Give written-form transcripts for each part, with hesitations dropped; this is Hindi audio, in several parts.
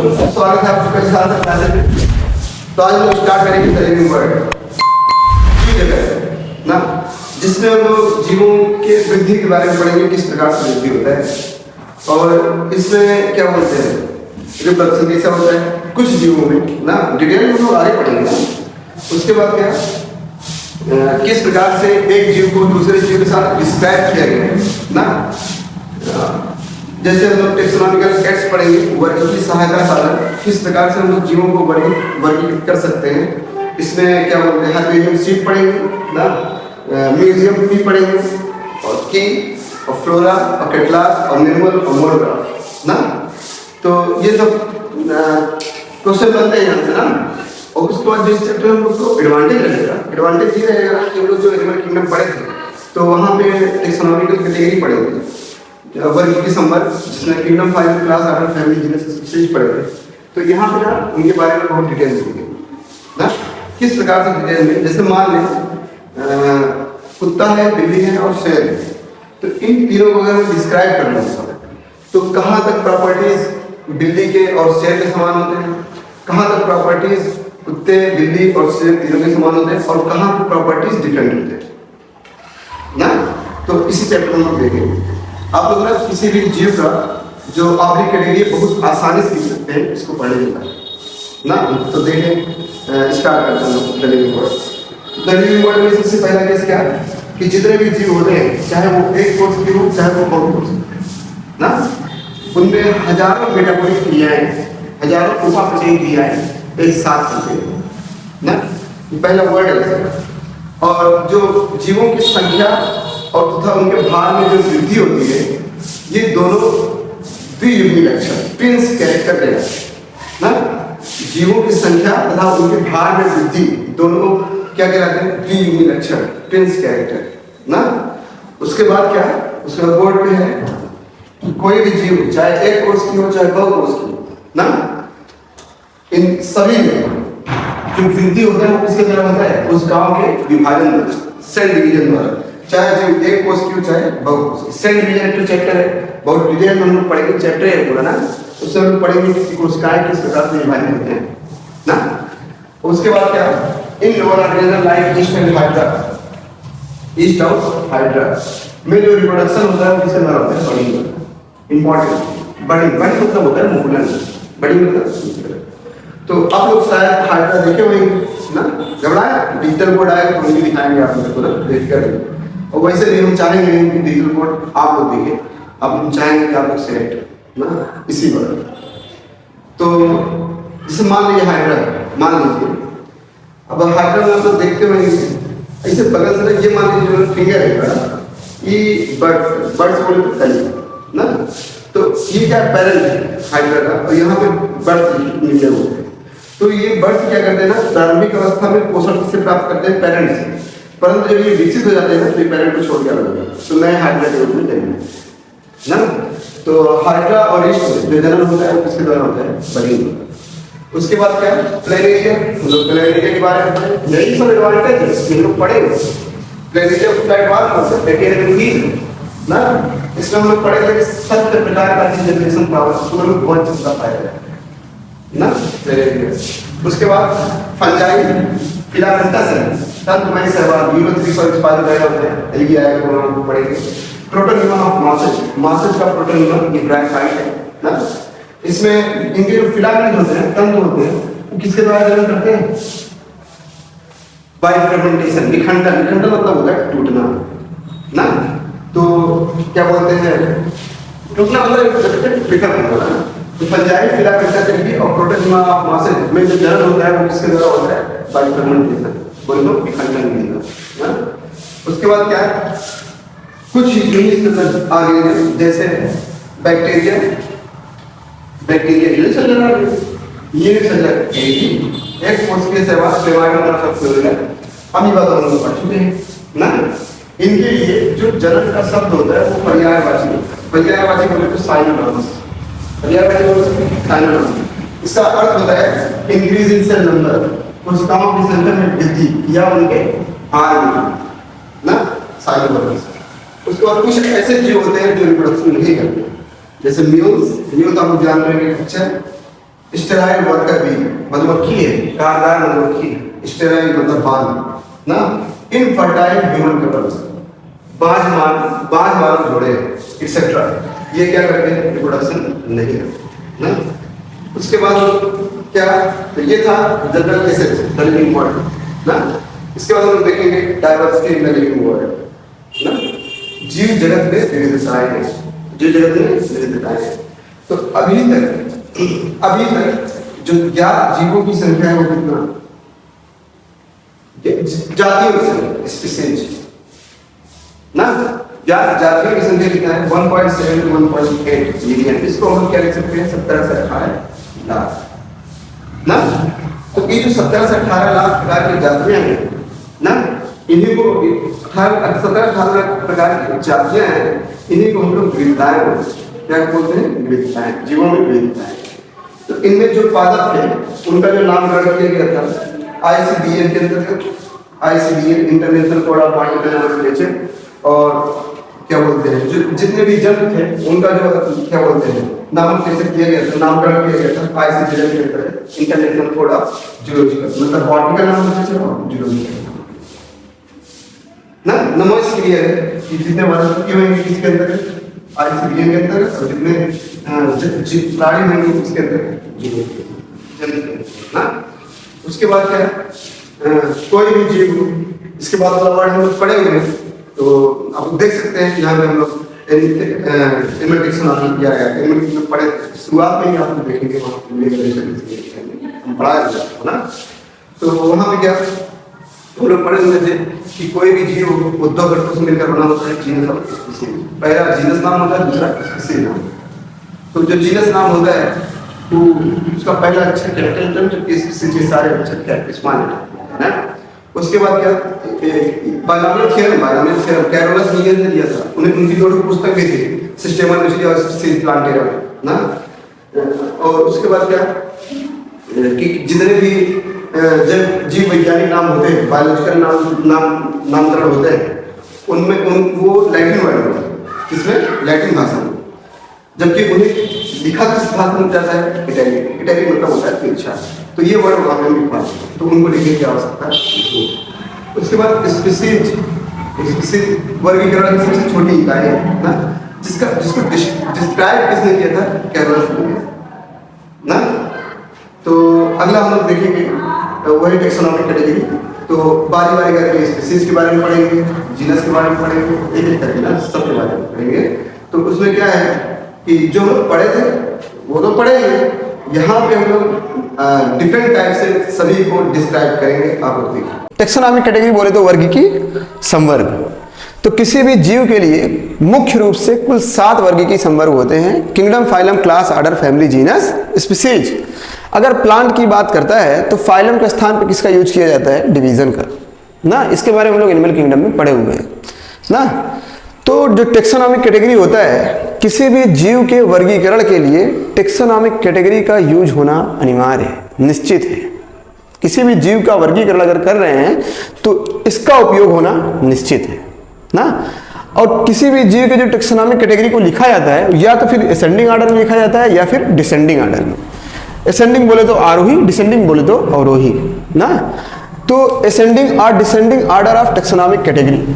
स्वागत है आपका कई साल तक क्लासेस में। तो आज हम स्टार्ट करेंगे द लिविंग वर्ल्ड, ठीक है ना, जिसमें हम लोग जीवों के वृद्धि के बारे में पढ़ेंगे, किस प्रकार से वृद्धि होता है और इसमें क्या बोलते हैं रिप्रोडक्शन कैसा होता है कुछ जीवों में ना, डिटेल में हम आगे पढ़ेंगे ना। उसके बाद क्या किस प्रकार से एक जीव को दूसरे जीव के साथ डिस्क्राइब किया गया है ना, जैसे हम लोग टेक्सोनॉमिकल एक्ट्स पढ़ेंगे, वर्गीय सहायता साधन, किस प्रकार से हम लोग जीवों को वर्गीकृत कर सकते हैं। इसमें क्या बोलते हैं हाइड्रोजन सीट पढ़ेंगे ना, म्यूजियम भी पढ़ेंगे और की और फ्लोरा और कैटलॉग और मिनिमल और मोनोग्राफ ना। तो ये सब क्वेश्चन बनते हैं यहाँ से ना। और उसके बाद जिस चैप्टर हम लोग को एडवांटेज रहेगा, एडवांटेज ये रहेगा कि हम लोग जो एनिमल किंगडम पढ़े थे तो वहाँ पे टेक्सोनॉमिकल कैटेगरी पढ़ेंगे, वर्गीय संवर्ग, जिसमें kingdom, final, class, order, family, genus species पढ़े थे। तो यहाँ पे ना उनके बारे में बहुत डिटेल्स होंगे ना, किस प्रकार से डिटेल में। जैसे मान लें कुत्ता है, बिल्ली है और शेर है, तो इन तीनों को अगर डिस्क्राइब करना है तो कहाँ तक प्रॉपर्टीज बिल्ली के और शेर के समान होते हैं, कहाँ तक प्रॉपर्टीज कुत्ते, बिल्ली और शेर तीनों के समान होते हैं और कहाँ पर प्रॉपर्टीज डिफरेंट होते हैं ना। तो इसी चैप्टर में हम देखेंगे। आप लोग ना किसी भी जीव का जो ऑब्लिक कैटेगरी बहुत आसानी से लिख सकते हैं, इसको पढ़ने के बाद ना। तो देखें स्टार्ट करते हैं the living world. The living world में सबसे पहला केस क्या है कि जितने भी जीव होते हैं, चाहे वो एक कोर्स की हो चाहे वो बहुत कोर्स ना, उनमें हजारों मेटाबॉलिक क्रियाएं, हजारों उपापचयी क्रियाएं एक साथ चलते हैं ना। पहला वर्ड है। और जो जीवों की संख्या और तथा उनके भार में जो वृद्धि होती है, ये दोनों द्वियुग्मी लक्षण ट्विन्स कैरेक्टर है ना। जीवों की संख्या तथा उनके भार में वृद्धि दोनों क्या कहलाते हैं, द्वियुग्मी लक्षण ट्विन्स कैरेक्टर ना। उसके बाद क्या है, उसके बाद बोर्ड पे है कि कोई भी जीव चाहे एक कोर्स की हो चाहे बहु कोर्स की हो ना, इन सभी में जो वृद्धि होता है वो किसके द्वारा होता है, उस गांव के विभाजन सेल डिवीजन द्वारा, चाहे जो एक कोर्स की हो चाहे बहु कोर्स की। सेल डिवीजन एक चैप्टर है, बहुत डिटेल में हम लोग पढ़ेंगे, चैप्टर है पूरा ना, उससे हम लोग पढ़ेंगे कि कोशिकाएं किस प्रकार से विभाजन होते हैं ना। उसके बाद क्या इन lower organism like east and hydra, east of hydra में जो रिप्रोडक्शन होता है किसके द्वारा होता है, बड़ी इंपॉर्टेंट बड़ी बड़ी मतलब होता है मुकुलन, बड़ी मतलब। तो आप लोग शायद हाइड्रा देखे हुए ना, घबराए डिजिटल बोर्ड आएगा तो भी दिखाएंगे आप लोग को ना, देख कर। और वैसे भी हम चाहेंगे कि डिजिटल बोर्ड आप लोग देखें, अब हम चाहेंगे कि आप लोग सेलेक्ट ना इसी पर। तो जैसे मान लीजिए हाइड्रा, मान लीजिए अब हाइड्रा में आप लोग देखते हुए ऐसे बगल से ये मान लीजिए जो फिंगर है बड़ा, ये बर्ड्स बोले तो कली ना, तो ये क्या पैरेंट है हाइड्रा का, और यहाँ पे बर्ड्स मिले हुए हैं। तो ये बर्ड्स क्या करते हैं ना, प्रारंभिक अवस्था में पोषण से प्राप्त करते हैं पेरेंट से, परंतु जब ये विकसित हो जाते हैं तो ये पेरेंट को छोड़ के अलग हो जाते हैं, तो नए हाइड्रा के रूप में जन्म ना। तो हाइड्रा और ईस्ट जो जन्म होता है वो किसके द्वारा होता है, बरीन। उसके बाद क्या प्लेनेरिया, हम लोग प्लेनेरिया के बारे में पढ़े, यही सब एडवांटेज है हम लोग पढ़ेंगे। प्लेनेरिया फ्लाइट बात ना, इसमें हम लोग पढ़ेंगे कि 7 प्रकार का जनरेशन पावर बहुत ज्यादा पाया ना प्लेनेरिया। उसके बाद फंजाई, फिलामेंटस तंतुमय सहवाल, यूरो3 पर एक्सपायर गए होते हैं, एलगी आएगा वो हम पढ़ेंगे। प्रोटोनियम ऑफ मासेज, मासेज का प्रोटोनियम ये ब्रैंकाइट है ना। इसमें इनके जो फिलामेंट होते हैं, तंतु होते हैं, वो किसके द्वारा जन्म करते हैं, बाय फ्रेगमेंटेशन, विखंडन। विखंडन मतलब होता है टूटना ना। तो क्या बोलते हैं टूटना मतलब विखंडन होता है। तो फंजाई, फिलामेंटस और प्रोटोनियम ऑफ मासेज में जो जन्म होता है वो किसके द्वारा होता है, बाय फ्रेगमेंटेशन, बोलो विखंडन ना। उसके बाद क्या है कुछ यूनिक ऑर्गेनिज्म जैसे बैक्टीरिया, बैक्टीरिया एक कोर्स के सेवा अमीबा तो हम पढ़ चुके हैं ना। इनके लिए जो जन्म का शब्द होता है वो पर्यायवाची, पर्यायवाची बोले तो साइनोनिमस, पर्यायवाची बोले साइनोनिमस। इसका अर्थ होता है इंक्रीज इन सेल नंबर, कोशिकाओं की संख्या में वृद्धि या उनके हार में ना, साइनोनिमस। उसके बाद कुछ ऐसे जीव होते हैं जो रिप्रोडक्शन नहीं करते, जैसे म्यूल्स, म्यूल आप लोग जान रहे हैं, अच्छा स्टेराइल वर्कर भी मधुमक्खी है, कारदार मधुमक्खी, स्टेराइल मतलब बांझ ना, इनफर्टाइल ह्यूमन कपल्स, बांझ मानव जोड़े एक्सेट्रा, ये क्या करते हैं, रिप्रोडक्शन नहीं करते ना। उसके बाद क्या, तो ये था general assets the living world ना। इसके बाद हम देखेंगे diversity in the living world ना। जीव जगत में विविधताएं हैं, जीव जगत में विविधताएं हैं। तो अभी तक जो ज्ञात जीवों की संख्या है वो कितना, जातियों की संख्या, स्पीशीज ना, ज्ञात जातियों की संख्या कितना है, 1.7 to 1.8 मिलियन। इसको हम क्या लिख सकते हैं, 17 से 18 लाख ना। तो ये जो 17 से 18 लाख प्रकार की जातियां हैं ना, इन्हीं को 17-18 लाख प्रकार की जातियां हैं, इन्हीं को हम लोग विविधताएं बोलते हैं। क्या बोलते हैं, विविधताएं, जीवों में विविधताएं। तो इनमें जो पादप है उनका जो नामकरण किया गया था ICBN के अंतर्गत, ICBN international code of biological nomenclature, और क्या बोलते हैं, जो जितने भी जंतु थे उनका जो क्या बोलते हैं नामकरण किया गया था, नामकरण किया गया था ICBN के अंतर्गत, इंटरनेशनल कोड ऑफ जूलॉजिकल, मतलब बॉटनिकल नॉमेनक्लेचर और जूलॉजिकल ना। नमोस क्लियर है कि जितने वनस्पति होंगे किसके अंतर्गत, ICBN के अंतर्गत, और जितने प्राणी होंगे उसके अंतर्गत ना। उसके बाद क्या, कोई भी जीव, इसके बाद वाला वर्ड हम लोग पढ़े हुए हैं, तो आप देख सकते हैं यहाँ पे हम लोग एनिमल टेक्सोनॉमी किया गया है, एनिमल में पढ़े शुरुआत में ही आप देखेंगे वहाँ हम पढ़ा जाता है ना। तो वहाँ पे क्या हम लोग पढ़े हुए थे कि कोई भी जीव वो 2 घटकों से मिलकर बना होता है, जीनस और स्पीशीज। पहला जीनस नाम होता है, दूसरा स्पीशीज नाम। तो जो जीनस नाम होता है तो उसका पहला अक्षर कैपिटल, जो स्पीशीज के सारे अक्षर क्या स्मॉल लेटर है ना। उसके बाद क्या, बायनॉमियल थ्योरम कैरोलस लीनियस ने दिया था, उनकी 2 पुस्तक भी थी, सिस्टेमा न्यूसिया और स्पीशीज प्लांटेरम ना। और उसके बाद क्या कि जितने भी जब जीव वैज्ञानिक नाम होते हैं, बायोलॉजिकल नामकरण होते हैं, उनमें वो लैटिन वर्ड होता है, किसमें, लैटिन भाषा में, जबकि उन्हें लिखा किस भाषा में जाता है, इटालियन। इटालियन मतलब होता है तिरछा। तो ये वर्ड वहाँ पे लिखा, तो उनको लिखने की आवश्यकता है। उसके बाद स्पीशीज वर्गीकरण की सबसे छोटी इकाई है ना, जिसको डिस्क्राइब किसने किया था, कैरोलस ना। तो अगला हम लोग देखेंगे वही टेक्सोनॉमिक कैटेगरी। तो बारी बारी करके स्पीशीज के बारे में पढ़ेंगे, जीनस के बारे में पढ़ेंगे, एक करके ना सब के बारे में पढ़ेंगे। तो उसमें क्या है कि जो हम लोग पढ़े थे वो तो पढ़ेंगे, यहाँ पे हम लोग डिफरेंट टाइप से सभी को डिस्क्राइब करेंगे। आप लोग देखिए, टेक्सोनॉमिक कैटेगरी बोले तो वर्ग की संवर्ग। तो किसी भी जीव के लिए मुख्य रूप से कुल 7 वर्ग की संवर्ग होते हैं, kingdom, phylum, class, order, family, genus, species. अगर प्लांट की बात करता है तो फाइलम के स्थान पर किसका यूज किया जाता है, डिवीजन का ना। इसके बारे में हम लोग एनिमल किंगडम में पढ़े हुए हैं ना। तो जो टेक्सोनॉमिक कैटेगरी होता है, किसी भी जीव के वर्गीकरण के लिए टेक्सोनॉमिक कैटेगरी का यूज होना अनिवार्य है, निश्चित है। किसी भी जीव का वर्गीकरण अगर कर रहे हैं तो इसका उपयोग होना निश्चित है ना। और किसी भी जीव के जो टेक्सोनॉमिक कैटेगरी को लिखा जाता है, या तो फिर असेंडिंग ऑर्डर में लिखा जाता है या फिर डिसेंडिंग ऑर्डर में। असेंडिंग बोले तो आरोही, डिसेंडिंग बोले तो अवरोही ना। तो असेंडिंग और descending order of taxonomic category,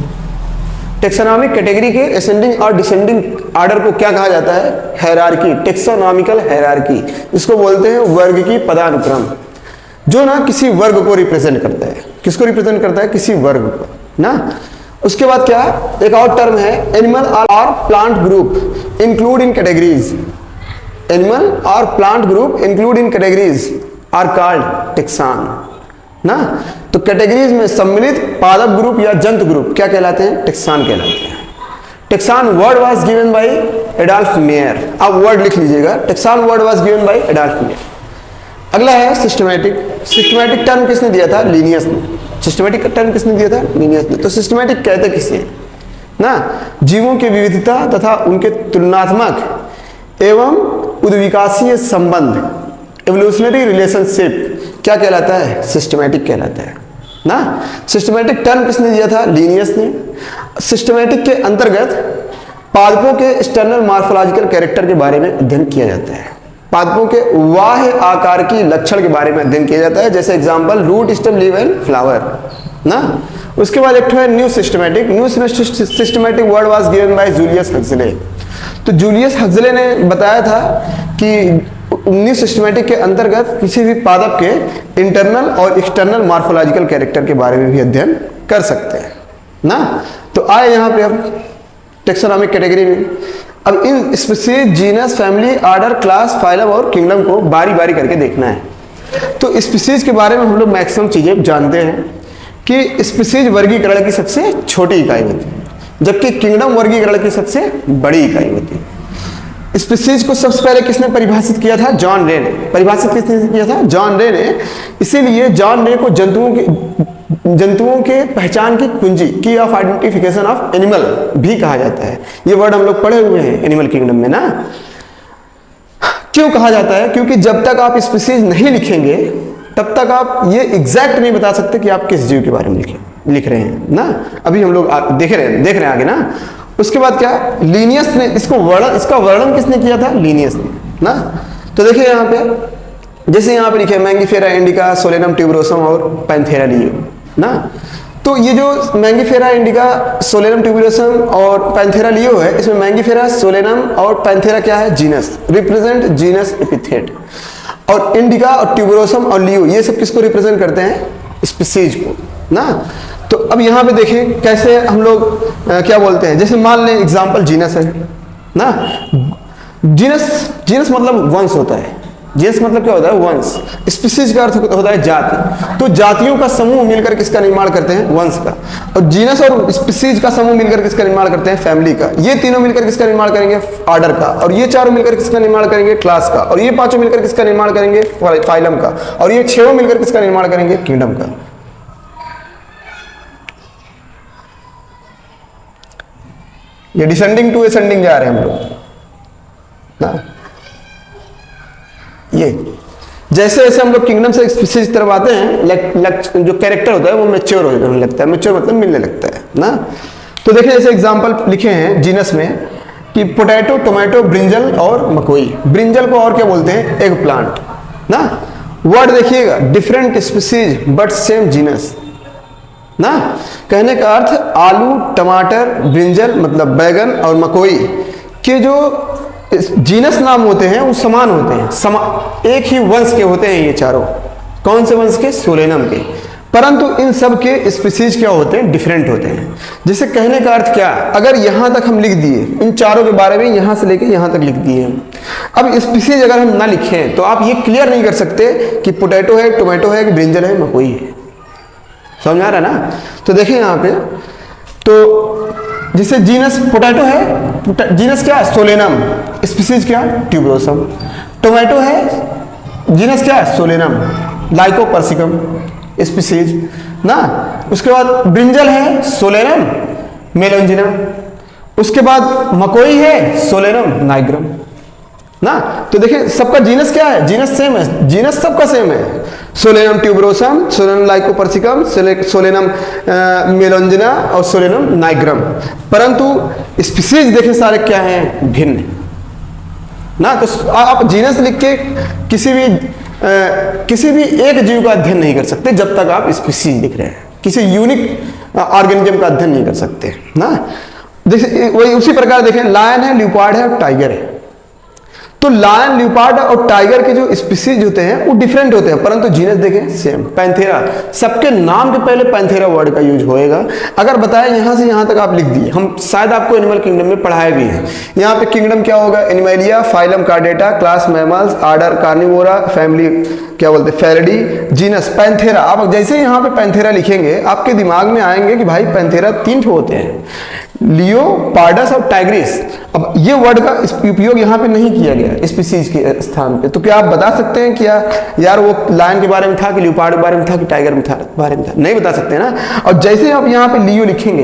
taxonomic category के असेंडिंग और डिसेंडिंग ऑर्डर को क्या कहा जाता है, हायरार्की, टेक्सोनॉमिकल हायरार्की। इसको बोलते हैं वर्ग की पदानुक्रम, जो ना किसी वर्ग को रिप्रेजेंट करता है। किसको रिप्रेजेंट करता है, किसी वर्ग को ना। उसके बाद क्या, एक और टर्म है एनिमल और plant group include in categories. Animal और plant group include in categories are called taxon ना। तो कैटेगरीज में सम्मिलित पादप ग्रुप या जंतु ग्रुप क्या कहलाते हैं, टेक्सान कहलाते हैं। Taxon word was given bye Adolf mayor. आप वर्ड लिख लीजिएगा, taxon word was given bye Adolf mayor. अगला है सिस्टमैटिक। सिस्टमैटिक टर्म किसने दिया था, लिनियस ने। सिस्टमैटिक का टर्म किसने दिया था, लिनियस ने। तो सिस्टमैटिक कहते किसे ना, जीवों की विविधता तथा उनके तुलनात्मक एवं उद्विकासीय संबंध, एवोल्यूशनरी रिलेशनशिप क्या कहलाता है, सिस्टमैटिक कहलाता है ना। सिस्टमैटिक टर्म किसने दिया था, लिनियस ने। सिस्टमैटिक के अंतर्गत पादपों के एक्सटर्नल मॉर्फोलॉजिकल कैरेक्टर के बारे में अध्ययन किया जाता है पादपों के बाह्य आकार की लक्षण के बारे में अध्ययन किया जाता है, जैसे example root, stem, leave and flower ना। उसके बाद एक है new systematic. New systematic word was given by Julius Huxley. तो जूलियस हक्सले ने बताया था कि न्यू सिस्टमैटिक के अंतर्गत किसी भी पादप के इंटरनल और एक्सटर्नल मॉर्फोलॉजिकल कैरेक्टर के बारे में भी अध्ययन कर सकते हैं ना। तो आए यहाँ पे अब टेक्सोनॉमिक कैटेगरी में। अब इन species, genus, family, order, class, phylum और किंगडम को बारी बारी करके देखना है। तो स्पीशीज के बारे में हम लोग मैक्सिमम चीजें जानते हैं कि स्पीशीज वर्गीकरण की सबसे छोटी इकाई होती है, जबकि किंगडम वर्गीकरण की सबसे बड़ी इकाई होती है। स्पीशीज को सबसे पहले किसने परिभाषित किया था? जॉन रे ने। परिभाषित किसने किया था? जॉन रे ने। इसीलिए जॉन रे को जंतुओं के पहचान की कुंजी, की ऑफ आइडेंटिफिकेशन ऑफ एनिमल भी कहा जाता है। ये वर्ड हम लोग पढ़े हुए हैं एनिमल किंगडम में ना। क्यों कहा जाता है? क्योंकि जब तक आप स्पीशीज नहीं लिखेंगे तब तक आप ये एग्जैक्ट नहीं बता सकते कि आप किस जीव के बारे में लिख रहे हैं ना। अभी हम लोग देख रहे हैं आगे ना। उसके बाद क्या? लीनियस ने इसका वर्णन किसने किया था? लीनियस ने ना। तो देखिए यहाँ पे, जैसे यहाँ पे लिखे मैंगीफेरा इंडिका, सोलेनम ट्यूबरोसम और पैंथेरा लियो ना। तो ये जो मैंगीफेरा इंडिका, सोलेनम ट्यूबरोसम और पैंथेरा लियो है, इसमें मैंगीफेरा, सोलेनम और पैंथेरा क्या है? Genus, represent genus epithet. और इंडिका और ट्यूबरोसम और लियो ये सब किसको रिप्रेजेंट करते हैं? स्पीशीज को ना। तो अब यहाँ पे देखें कैसे हम लोग क्या बोलते हैं। जैसे मान लें एग्जाम्पल जीनस है ना। जीनस मतलब वंश होता है। जीनस मतलब क्या होता है? वंश। स्पीशीज का अर्थ होता है जाति। तो जातियों का समूह मिलकर किसका निर्माण करते हैं? वंश का। और जीनस और स्पीशीज का समूह मिलकर किसका निर्माण करते हैं? फैमिली का। ये तीनों मिलकर किसका निर्माण करेंगे? ऑर्डर का। और ये चारों मिलकर किसका निर्माण करेंगे? क्लास का। और ये पांचों मिलकर किसका निर्माण करेंगे? फाइलम का। और ये छह मिलकर किसका निर्माण करेंगे? किंगडम का। ये डिसेंडिंग टू असेंडिंग जा रहे हैं हम लोग ना। ये जैसे जैसे हम लोग किंगडम से स्पीशीज तरफ आते हैं, जो कैरेक्टर होता है वो मैच्योर होने लगता है। मैच्योर मतलब मिलने लगता है ना। तो देखिए जैसे एग्जांपल लिखे हैं जीनस में कि पोटैटो, टोमेटो, ब्रिंजल और मकोई। ब्रिंजल को और क्या बोलते हैं? एग प्लांट ना। वर्ड देखिएगा, different species but same genus ना। कहने का अर्थ आलू, टमाटर, ब्रिंजल मतलब बैगन और मकोई के जो जीनस नाम होते हैं वो समान होते हैं, एक ही वंश के होते हैं ये चारों। कौन से वंश के? सोलेनम के। परंतु इन सब के स्पीशीज क्या होते हैं? डिफरेंट होते हैं। जैसे कहने का अर्थ क्या? अगर यहां तक हम लिख दिए इन चारों के बारे में, यहां से लेके यहां तक लिख दिए हम। अब स्पीशीज अगर हम ना लिखें तो आप ये क्लियर नहीं कर सकते कि पोटैटो है, टोमेटो है, कि ब्रिंजल है, मकोई है। समझ आ रहा है ना। तो देखिए यहाँ पे, तो जैसे जीनस पोटैटो है, जीनस क्या? सोलेनम। स्पीशीज क्या? ट्यूबरोसम। टोमेटो है, जीनस क्या? सोलेनम। लाइकोपर्सिकम स्पीशीज ना। उसके बाद ब्रिंजल है, सोलेनम मेलोंजिनम। उसके बाद मकोई है, सोलेनम नाइग्रम ना। तो देखिए सबका जीनस क्या है? जीनस सेम है, जीनस सबका सेम है। Solanum tuberosum, Solanum lycopersicum, Solanum melongena और सोलेनम नाइग्रम। परंतु स्पीशीज देखें सारे क्या हैं? भिन्न ना। तो आप जीनस लिख के किसी भी एक जीव का अध्ययन नहीं कर सकते जब तक आप स्पीशीज लिख रहे हैं। किसी यूनिक ऑर्गेनिज्म का अध्ययन नहीं कर सकते ना। जैसे वही उसी प्रकार देखें, लायन है, ल्यूपार्ड है और टाइगर है। तो लायन, ल्यूपार्ड और टाइगर के जो स्पीशीज होते हैं वो डिफरेंट होते हैं, परंतु जीनस देखें सेम। पैंथेरा, सबके नाम के पहले पैंथेरा वर्ड का यूज होएगा। अगर बताएं यहां से यहां तक आप लिख दिए, हम शायद आपको एनिमल किंगडम में पढ़ाए भी हैं। यहाँ पे किंगडम क्या होगा? Animalia, phylum chordata, class mammals, order Carnivora, family क्या बोलते हैं? फेरिडी, जीनस पैंथेरा। आप जैसे यहाँ पे पैंथेरा लिखेंगे आपके दिमाग में आएंगे कि भाई पैंथेरा तीन ठो होते हैं, लियो, पार्डस और टाइग्रिस। अब ये वर्ड का उपयोग यहाँ पे नहीं किया गया स्पीशीज के स्थान पे। तो क्या आप बता सकते हैं क्या यार वो लायन के बारे में था कि ल्यूपार्ड के बारे में था कि टाइगर में था बारे में था? नहीं बता सकते ना। और जैसे आप यहाँ पे लियो लिखेंगे,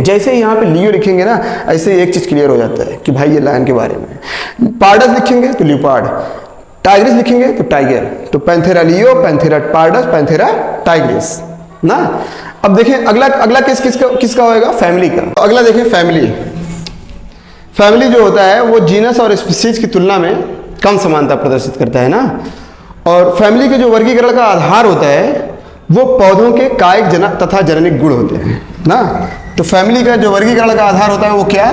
जैसे यहाँ पे लियो लिखेंगे ना, ऐसे एक चीज क्लियर हो जाता है कि भाई ये लायन के बारे में। पार्डस लिखेंगे तो ल्यूपार्ड, टाइग्रिस लिखेंगे तो टाइगर। तो Panthera leo, Panthera pardus, Panthera Tigris ना। अब देखें अगला केस किसका होएगा? फैमिली का। अगला देखें फैमिली। फैमिली जो होता है वो जीनस और स्पीशीज की तुलना में कम समानता प्रदर्शित करता है ना। और फैमिली के जो वर्गीकरण का आधार होता है वो पौधों के कायिक तथा जननिक गुण होते हैं ना। तो फैमिली का जो वर्गीकरण का आधार होता है वो क्या?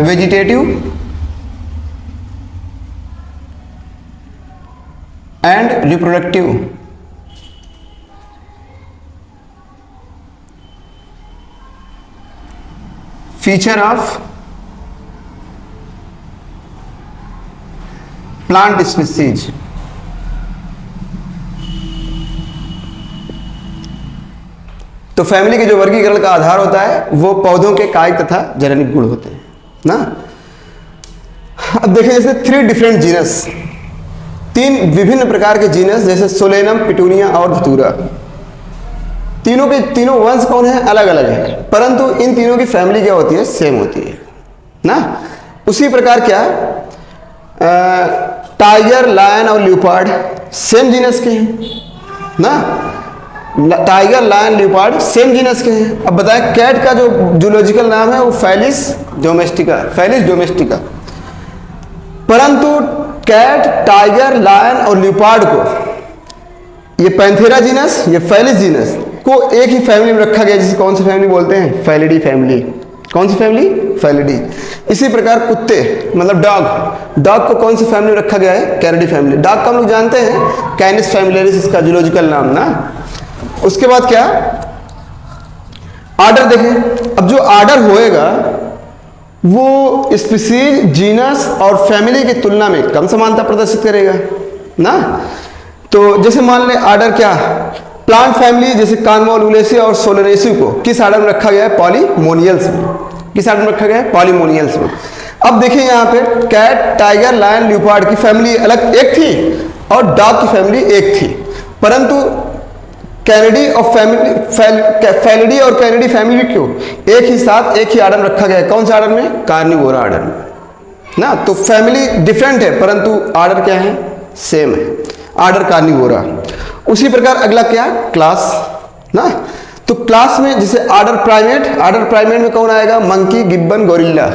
Vegetative and reproductive. Feature of plant species. तो फैमिली के जो वर्गीकरण का आधार होता है वो पौधों के कायिक तथा जननिक गुण होते हैं ना। अब देखें जैसे 3 डिफरेंट जीनस, 3 विभिन्न प्रकार के जीनस, जैसे सोलेनम, पिटूनिया और धतूरा। तीनों के तीनों वंश कौन है? अलग अलग है, परंतु इन तीनों की फैमिली क्या होती है? सेम होती है ना। उसी प्रकार क्या टाइगर, लायन और ल्यूपार्ड सेम जीनस के हैं ना। Tiger, lion, leopard same genus के हैं। अब बताएं कैट का जो जूलॉजिकल नाम है वो फेलिस डोमेस्टिका, फेलिस डोमेस्टिका। परंतु कैट, टाइगर, लायन और ल्यूपार्ड को, ये पैंथेरा जीनस, ये फेलिस जीनस को एक ही फैमिली में रखा गया, जिसे कौन सी फैमिली बोलते हैं? Felidae family. कौन सी फैमिली? फेलिडी। इसी प्रकार कुत्ते मतलब डॉग को कौन सी फैमिली में रखा गया है? Canidae family. डॉग को हम लोग जानते हैं कैनिस फैमिलियरिस, इसका जूलॉजिकल नाम ना। उसके बाद क्या आर्डर देखें। अब जो आर्डर होएगा वो स्पीसीज, जीनस और फैमिली की तुलना में कम समानता प्रदर्शित करेगा ना। तो जैसे मान लें आर्डर क्या, प्लांट फैमिली जैसे कॉन्वोलुलेसी और सोलनेसी को किस आर्डर में रखा गया है? पॉलीमोनियल्स में। किस आर्डर में रखा गया है? पॉलीमोनियल्स में। अब देखिए यहाँ पे कैट, टाइगर, लायन, ल्यूपार्ड की फैमिली अलग एक थी और डॉग की फैमिली एक थी, परंतु कैनिडी और फेलिडी और कैनिडी फैमिली क्यों एक ही साथ एक ही आर्डर में रखा गया है? कौन से आर्डर में? कार्निवोरा आर्डर में ना। तो फैमिली डिफरेंट है परंतु आर्डर क्या है? सेम है, आर्डर कार्निवोरा। उसी प्रकार अगला क्या? क्लास ना। तो क्लास में जैसे आर्डर प्राइमेट में कौन आएगा? मंकी, गिब्बन, गोरिल्ला,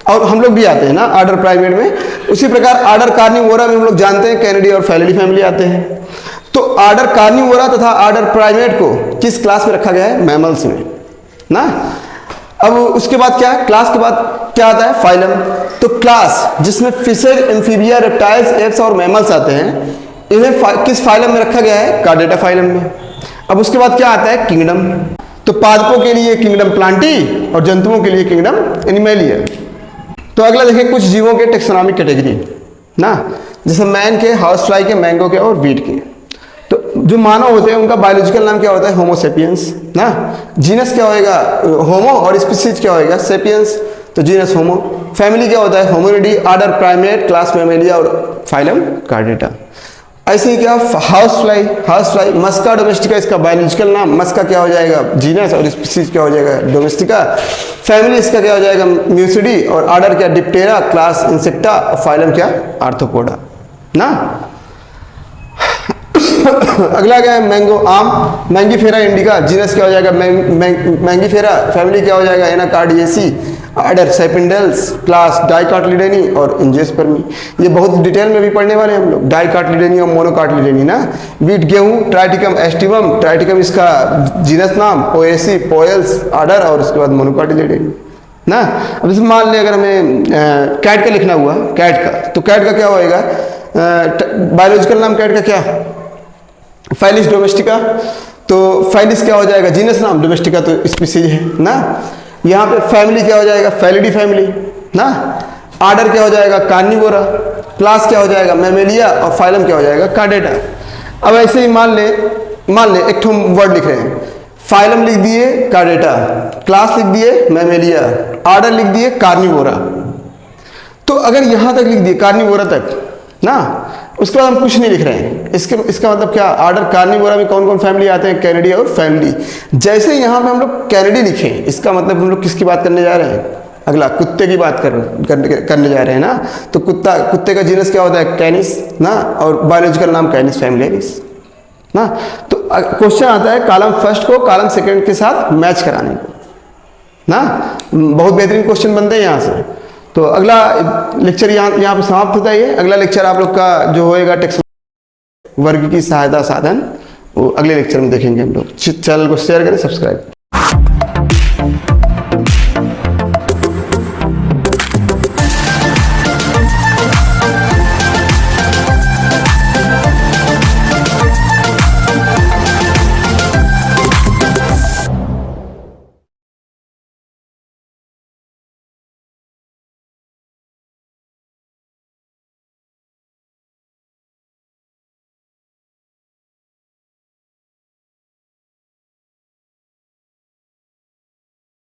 और हम लोग भी आते हैं ना आर्डर प्राइमेट में। उसी प्रकार आर्डर कार्निवोरा में हम लोग जानते हैं कैनिडी और फेलिडी फैमिली आते हैं। तो आर्डर कार्निवोरा तथा आर्डर प्राइमेट को किस क्लास में रखा गया है? मैमल्स में ना। अब उसके बाद क्या? क्लास के बाद क्या आता है? फाइलम। तो क्लास जिसमें फिशेज, एम्फीबिया, रेप्टाइल्स, एप्स और मैमल्स आते हैं, इन्हें किस फाइलम में रखा गया है? कार्डेटा फाइलम में। अब उसके बाद क्या आता है? किंगडम। तो पादपों के लिए किंगडम प्लांटी और जंतुओं के लिए किंगडम एनिमेलिया। तो अगला देखें कुछ जीवों के टेक्सोनॉमिक कैटेगरी ना, जैसे मैन के, हाउस फ्लाई के, मैंगो के और वीट के। तो जो मानव होते हैं उनका बायोलॉजिकल नाम क्या होता है? होमो सेपियंस ना। जीनस क्या होएगा? होमो, और स्पीसीज क्या होएगा? सेपियंस। तो जीनस होमो। फैमिली क्या होता है? Hominidae, order primate, class Mammalia और फाइलम कार्डेटा। ऐसे ही क्या हाउस फ्लाई मस्का डोमेस्टिका, इसका बायोलॉजिकल नाम। मस्का क्या हो जाएगा? जीनस, और स्पीसीज क्या हो जाएगा? डोमेस्टिका। फैमिली इसका क्या हो जाएगा? म्यूसिडी, और आर्डर क्या? डिप्टेरा, क्लास इंसेक्टा, और फाइलम क्या? आर्थ्रोपोडा ना। अगला क्या है? मैंगो, आम, मैंगीफेरा इंडिका, जीनस क्या हो जाएगा? मैंगीफेरा, फैमिली क्या हो जाएगा? एनाकार्डियेसी, आर्डर सेपिंडल्स, क्लास डाइकार्टिलिडेनी और एंजियोस्पर्मी। ये बहुत डिटेल में भी पढ़ने वाले हैं हम लोग, डाइकार्टिलिडेनी और मोनोकार्टिलिडेनी ना। वीट गेहूं, ट्राइटिकम एस्टिवम, ट्राइटिकम इसका जीनस नाम, पोएसी, पोएल्स, आर्डर, और उसके बाद मोनोकार्टिलिडेनी ना। अब जैसे मान लें अगर हमें कैट का लिखना हुआ, कैट का, तो कैट का क्या होएगा? बायोलॉजिकल नाम कैट का क्या? Felis domestica. तो फेलिस क्या हो जाएगा? जीनस नाम, डोमेस्टिका तो स्पीसीज है ना। यहाँ पे फैमिली क्या हो जाएगा? फेलिडी फैमिली ना। आर्डर क्या हो जाएगा? कार्निवोरा। क्लास क्या हो जाएगा? मैमेलिया, और फाइलम क्या हो जाएगा? कार्डेटा। अब ऐसे ही मान ले एक ठो वर्ड लिख रहे हैं, फाइलम लिख दिए कार्डेटा, क्लास लिख दिए मैमेलिया, आर्डर लिख दिए कार्निवोरा। तो अगर यहाँ तक लिख दिए कार्निवोरा तक ना, उसके बाद हम कुछ नहीं लिख रहे हैं, इसका मतलब क्या? आर्डर कार्निवोरा में कौन कौन फैमिली आते हैं? कैनिडी और फैमिली। जैसे यहाँ पे हम लोग कैनिडी लिखे, इसका मतलब हम लोग किसकी बात करने जा रहे हैं? अगला कुत्ते की बात करने जा रहे हैं ना। तो कुत्ते का जीनस क्या होता है? कैनिस ना, और बायोलॉजिकल नाम कैनिस फैमिलियरिस ना। तो क्वेश्चन आता है कॉलम फर्स्ट को कॉलम सेकंड के साथ मैच कराने को ना। बहुत बेहतरीन क्वेश्चन बनते हैं यहाँ से। तो अगला लेक्चर यहाँ पे समाप्त होता है। ये अगला लेक्चर आप लोग का जो होएगा टेक्स्ट वर्ग की सहायता साधन, वो अगले लेक्चर में देखेंगे हम लोग। चैनल को शेयर करें, सब्सक्राइब।